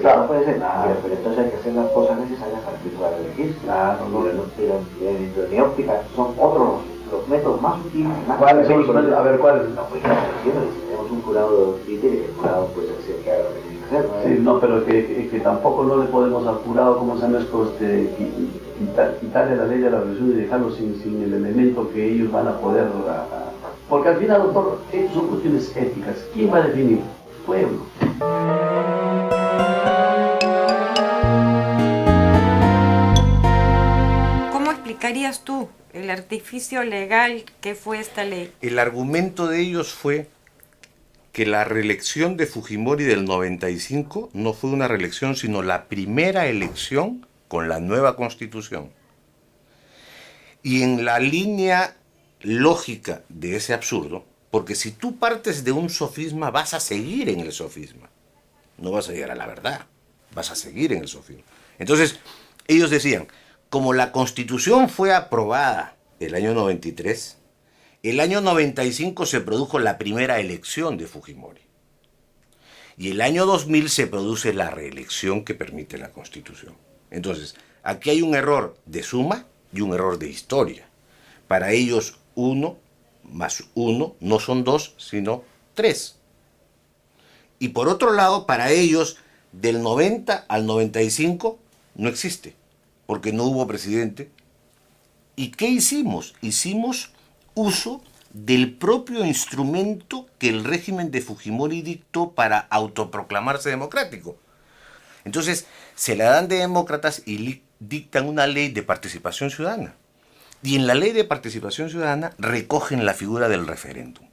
claro, no puede ser nada, pero entonces hay que hacer las cosas necesarias para que pueda elegir. Claro, pero en mi óptica son otros los métodos más útiles. ¿Cuáles son? A ver, ¿cuáles? No, pues ya tenemos un jurado de títeres, el jurado puede hacer que haga lo que tiene que hacer, ¿no? Sí, no, pero que tampoco no le podemos al jurado, como se llama esto, quitarle la ley de la revolución y dejarlo sin el elemento que ellos van a poder... porque al final, doctor, son cuestiones éticas. ¿Quién va a definir? Pueblo. ¿Cómo explicarías tú el artificio legal que fue esta ley? El argumento de ellos fue que la reelección de Fujimori del 95 no fue una reelección, sino la primera elección con la nueva Constitución. Y en la línea lógica de ese absurdo, porque si tú partes de un sofisma, vas a seguir en el sofisma. No vas a llegar a la verdad, vas a seguir en el sofisma. Entonces, ellos decían, como la Constitución fue aprobada el año 93, el año 95 se produjo la primera elección de Fujimori. Y el año 2000 se produce la reelección que permite la Constitución. Entonces, aquí hay un error de suma y un error de historia. Para ellos, 1 más 1 no son 2, sino 3. Y por otro lado, para ellos, del 90 al 95 no existe, porque no hubo presidente. ¿Y qué hicimos? Hicimos uso del propio instrumento que el régimen de Fujimori dictó para autoproclamarse democrático. Entonces, se la dan de demócratas y dictan una ley de participación ciudadana. Y en la ley de participación ciudadana recogen la figura del referéndum.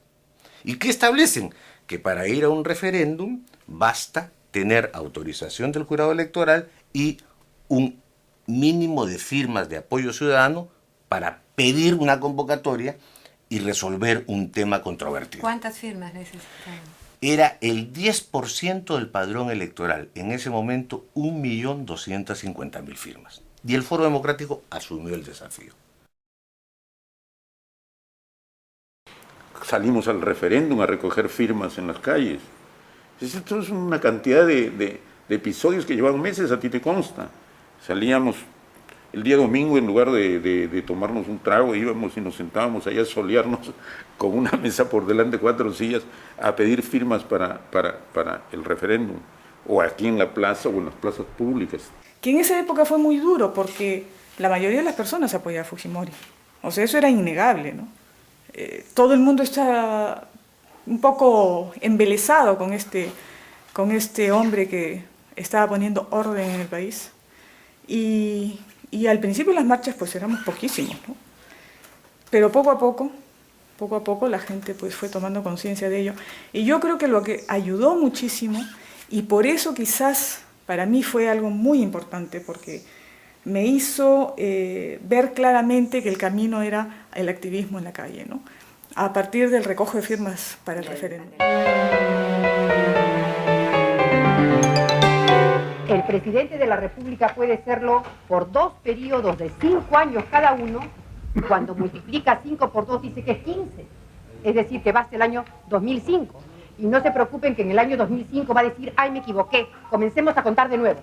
¿Y qué establecen? Que para ir a un referéndum basta tener autorización del jurado electoral y un mínimo de firmas de apoyo ciudadano para pedir una convocatoria y resolver un tema controvertido. ¿Cuántas firmas necesitaban? Era el 10% del padrón electoral. En ese momento, 1.250.000 firmas. Y el Foro Democrático asumió el desafío. Salimos al referéndum a recoger firmas en las calles. Esto es una cantidad de episodios que llevan meses, a ti te consta. Salíamos el día domingo, en lugar de tomarnos un trago, íbamos y nos sentábamos allá a solearnos con una mesa por delante, 4 sillas, a pedir firmas para el referéndum, o aquí en la plaza o en las plazas públicas. Que en esa época fue muy duro porque la mayoría de las personas apoyaba a Fujimori. O sea, eso era innegable, ¿no? Todo el mundo está un poco embelesado con este hombre que estaba poniendo orden en el país. Y al principio las marchas pues éramos poquísimos, ¿no? Pero poco a poco la gente pues fue tomando conciencia de ello. Y yo creo que lo que ayudó muchísimo, y por eso quizás para mí fue algo muy importante, porque me hizo ver claramente que el camino era el activismo en la calle, ¿no? A partir del recojo de firmas para el referéndum. El presidente de la República puede serlo por 2 periodos de 5 años cada uno, y cuando multiplica 5 por 2 dice que es 15. Es decir, que va hasta el año 2005. Y no se preocupen que en el año 2005 va a decir, ay, me equivoqué, comencemos a contar de nuevo.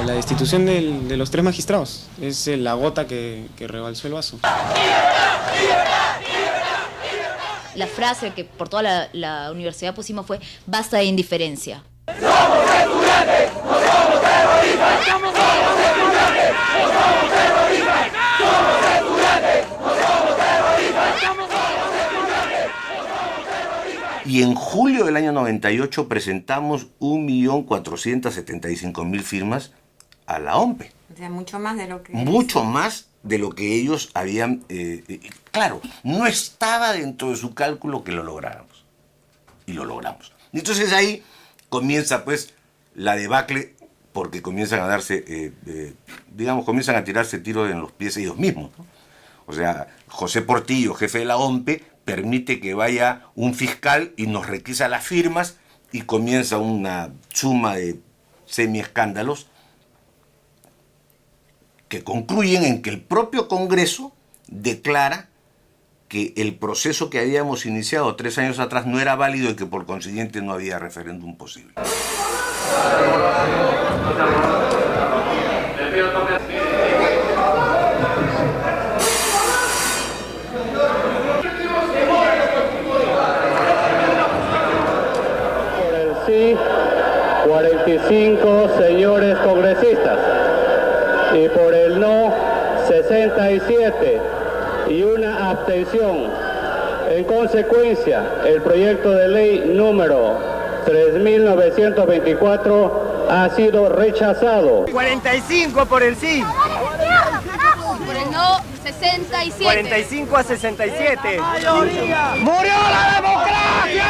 La destitución de los 3 magistrados es la gota que rebalsó el vaso. La frase que por toda la universidad pusimos fue basta de indiferencia. ¡Somos estudiantes! ¡No somos terroristas! ¡Somos estudiantes! ¡No somos terroristas! ¡Somos estudiantes! ¡No somos terroristas! ¡Somos estudiantes! Y en julio del año 98 presentamos 1.475.000 firmas a la OMPE. O sea, mucho más de lo que... Mucho más de lo que ellos habían... claro, no estaba dentro de su cálculo que lo lográramos. Y lo logramos. Entonces ahí comienza pues la debacle, porque comienzan a darse, comienzan a tirarse tiros en los pies ellos mismos, ¿no? O sea, José Portillo, jefe de la OMPE, permite que vaya un fiscal y nos requisa las firmas y comienza una suma de semiescándalos que concluyen en que el propio Congreso declara que el proceso que habíamos iniciado 3 años atrás no era válido y que por consiguiente no había referéndum posible. Por el sí, 45 señores congresistas, y por el no, 67 y una abstención. En consecuencia, el proyecto de ley número 3924 ha sido rechazado. 45 por el sí. Por el no, 67. 45 a 67. ¡Murió la democracia!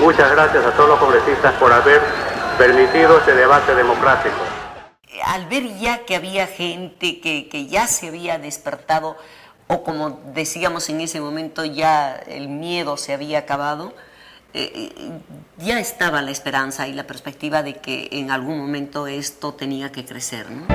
Muchas gracias a todos los congresistas por haber permitido este debate democrático. Al ver ya que había gente que ya se había despertado, o como decíamos en ese momento, ya el miedo se había acabado, ya estaba la esperanza y la perspectiva de que en algún momento esto tenía que crecer, ¿no?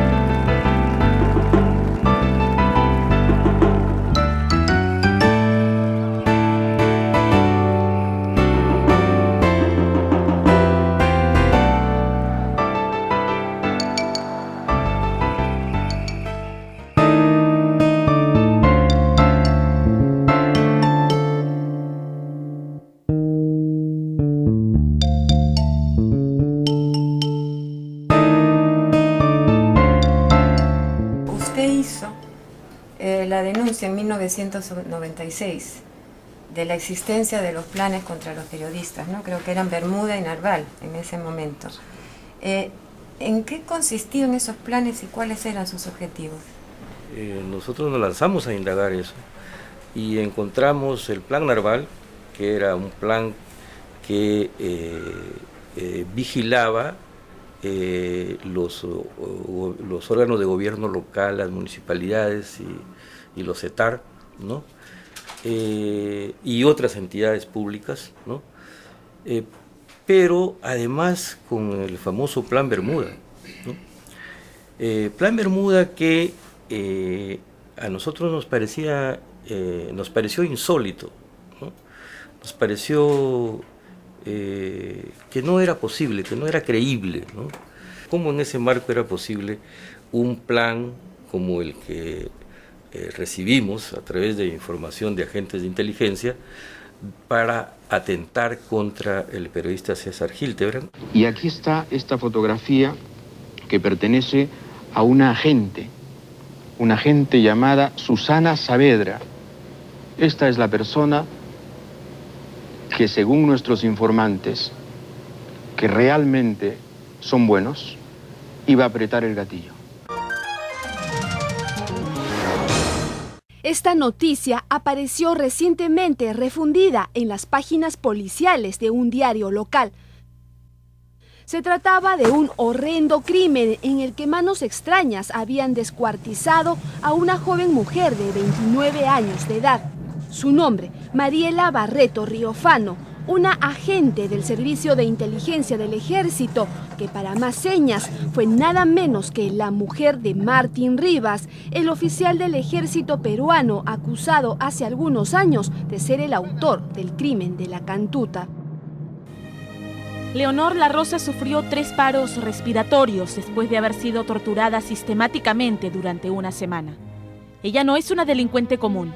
La denuncia en 1996 de la existencia de los planes contra los periodistas, ¿no? Creo que eran Bermuda y Narval en ese momento. ¿En qué consistían esos planes y cuáles eran sus objetivos? Nosotros nos lanzamos a indagar eso y encontramos el plan Narval, que era un plan que vigilaba los órganos de gobierno local, las municipalidades y los CETAR, ¿no? Y otras entidades públicas, ¿no? Pero además con el famoso Plan Bermuda, ¿no? Plan Bermuda que a nosotros nos pareció insólito, ¿no? Nos pareció que no era posible, que no era creíble, ¿no? ¿Cómo en ese marco era posible un plan como el que recibimos a través de información de agentes de inteligencia para atentar contra el periodista César Hildebrand? Y aquí está esta fotografía que pertenece a una agente llamada Susana Saavedra. Esta es la persona que, según nuestros informantes, que realmente son buenos, iba a apretar el gatillo. Esta noticia apareció recientemente refundida en las páginas policiales de un diario local. Se trataba de un horrendo crimen en el que manos extrañas habían descuartizado a una joven mujer de 29 años de edad. Su nombre, Mariela Barreto Riofano, una agente del Servicio de Inteligencia del Ejército, que para más señas fue nada menos que la mujer de Martín Rivas, el oficial del Ejército peruano acusado hace algunos años de ser el autor del crimen de la Cantuta. Leonor La Rosa sufrió 3 paros respiratorios después de haber sido torturada sistemáticamente durante una semana. Ella no es una delincuente común,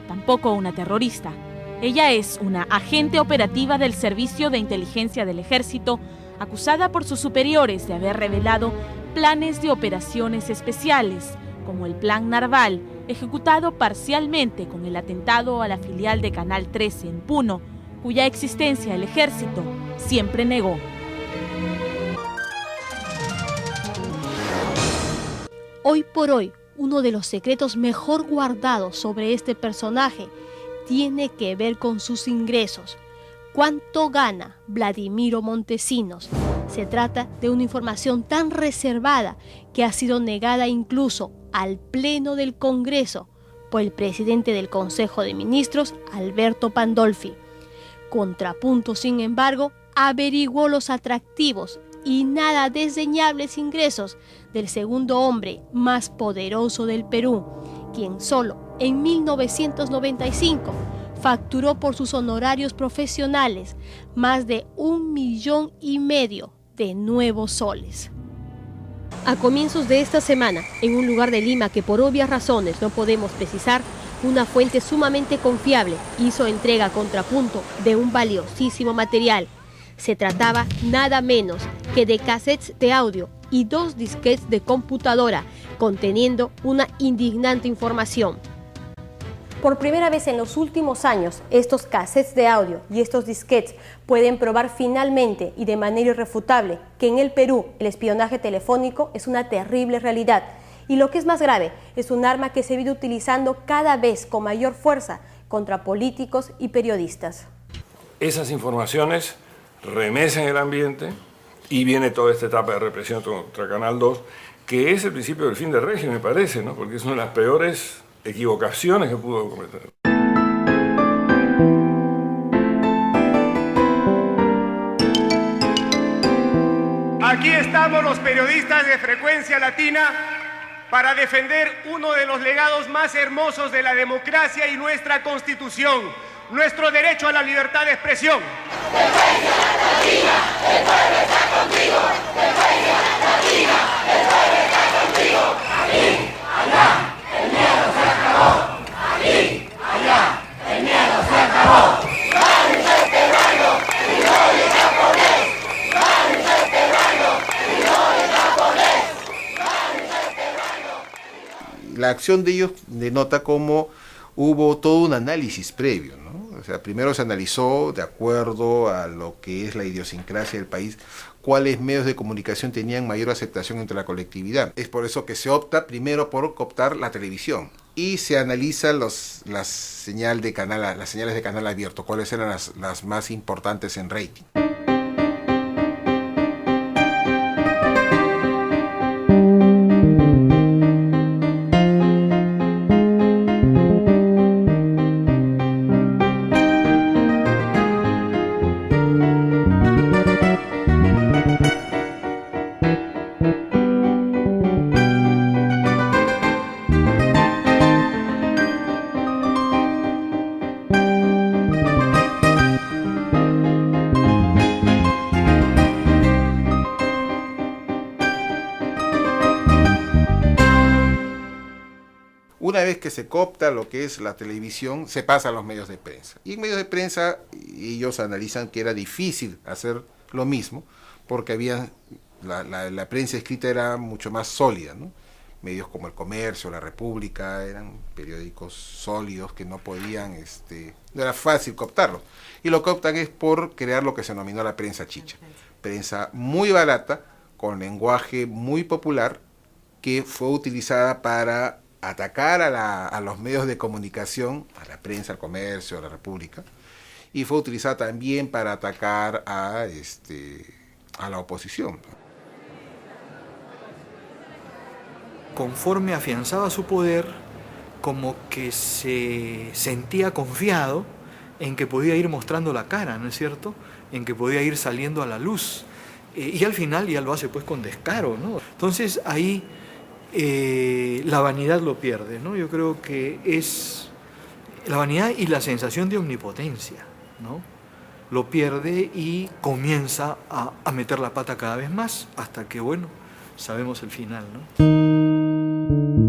tampoco una terrorista. Ella es una agente operativa del Servicio de Inteligencia del Ejército, acusada por sus superiores de haber revelado planes de operaciones especiales como el Plan Narval, ejecutado parcialmente con el atentado a la filial de Canal 13 en Puno, cuya existencia el ejército siempre negó. Hoy por hoy, uno de los secretos mejor guardados sobre este personaje tiene que ver con sus ingresos. ¿Cuánto gana Vladimiro Montesinos? Se trata de una información tan reservada que ha sido negada incluso al Pleno del Congreso por el presidente del Consejo de Ministros, Alberto Pandolfi. Contrapunto, sin embargo, averiguó los atractivos y nada desdeñables ingresos del segundo hombre más poderoso del Perú, quien solo en 1995 facturó por sus honorarios profesionales más de 1,5 millones de nuevos soles. A comienzos de esta semana, en un lugar de Lima que por obvias razones no podemos precisar, una fuente sumamente confiable hizo entrega a Contrapunto de un valiosísimo material. Se trataba nada menos que de cassettes de audio y 2 disquetes de computadora conteniendo una indignante información. Por primera vez en los últimos años, estos cassettes de audio y estos disquetes pueden probar finalmente y de manera irrefutable que en el Perú el espionaje telefónico es una terrible realidad. Y lo que es más grave, es un arma que se viene utilizando cada vez con mayor fuerza contra políticos y periodistas. Esas informaciones remecen el ambiente y viene toda esta etapa de represión contra Canal 2, que es el principio del fin del régimen, me parece, ¿no? Porque es una de las peores equivocaciones que pudo cometer. Aquí estamos los periodistas de Frecuencia Latina para defender uno de los legados más hermosos de la democracia y nuestra Constitución, nuestro derecho a la libertad de expresión. Frecuencia Latina, el pueblo está contigo. Frecuencia Latina, el pueblo está contigo. Aquí, allá. El miedo se acabó. Aquí, allá, el miedo se acabó. Vamos este barrio, y no el japonés. Vamos este barrio, y no el japonés. Vamos este barrio. La acción de ellos denota cómo hubo todo un análisis previo, ¿no? O sea, primero se analizó, de acuerdo a lo que es la idiosincrasia del país, cuáles medios de comunicación tenían mayor aceptación entre la colectividad. Es por eso que se opta primero por cooptar la televisión y se analizan las señales de canal abierto, cuáles eran las más importantes en rating. Una vez que se coopta lo que es la televisión, se pasa a los medios de prensa. Y en medios de prensa ellos analizan que era difícil hacer lo mismo, porque la prensa escrita era mucho más sólida, ¿no? Medios como El Comercio, La República, eran periódicos sólidos que no podían, no era fácil cooptarlos. Y lo cooptan es por crear lo que se denominó la prensa chicha. Prensa muy barata, con lenguaje muy popular, que fue utilizada para atacar a los medios de comunicación, a la prensa, al Comercio, a La República, y fue utilizada también para atacar a la oposición. Conforme afianzaba su poder, como que se sentía confiado en que podía ir mostrando la cara, ¿no es cierto? En que podía ir saliendo a la luz. Y al final ya lo hace pues con descaro, ¿no? Entonces ahí la vanidad lo pierde, ¿no? Yo creo que es la vanidad y la sensación de omnipotencia, ¿no? Lo pierde y comienza a meter la pata cada vez más hasta que, bueno, sabemos el final, ¿no?